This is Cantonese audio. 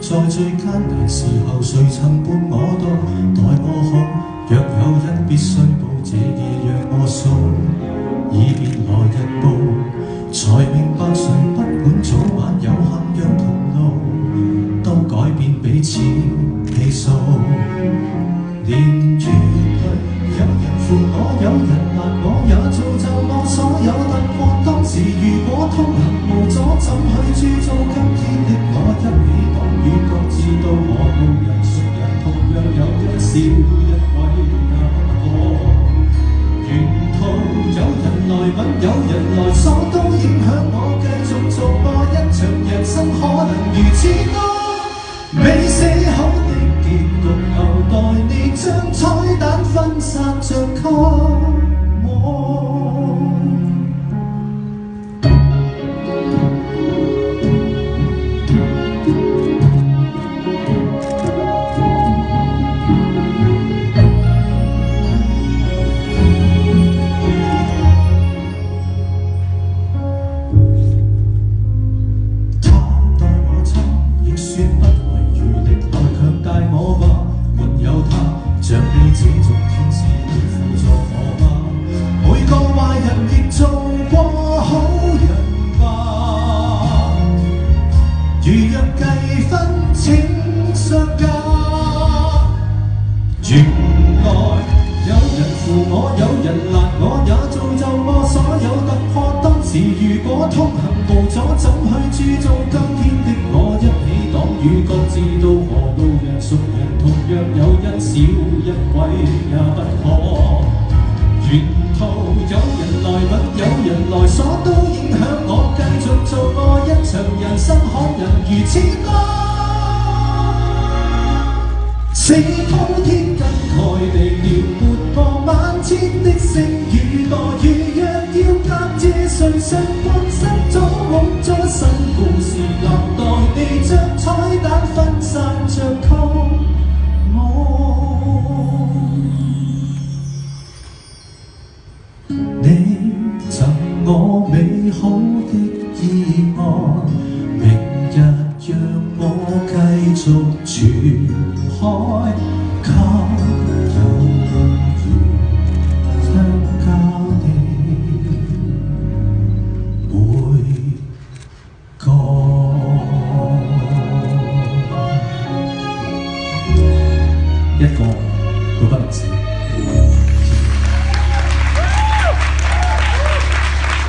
在最艱難時候，誰曾伴我到？待我好，若有一必須報，這夜讓我數，以便來日報，才明白誰不管早晚有幸讓同路，都改變彼此氣數。年月裏有人扶我，有人攔我，也造就我所有突破。當時如果通行無阻，怎去鑄造今天的我？一起擋雨各自到何路？人熟人同樣有一笑一位也不可。沿途有人來吻，有人來鎖，都影響我繼續做我一場人生，可能如此多。未寫好的結局，留待你將彩蛋分散着給我。像你這種天使會輔助我嗎？每個壞人亦做過好人吧？如若計分請相加。原來有人扶我，有人攔我，也造就我所有突破。當時如果通行無阻，怎去鑄造今天的我？一起擋雨各自到何路？人熟人同樣有因，少一位也不可。沿途有人來吻，有人來鎖，都影響我繼續做我一場人生，可人如此多。似鋪天跟蓋地撩撥過萬千的星與落雨，若要答謝誰常困失咗夢咗新故事，留待你將彩蛋分散着給我。你贈我美好的意外，明日讓我繼續傳開，給猶如相交的每個。一個都不能少。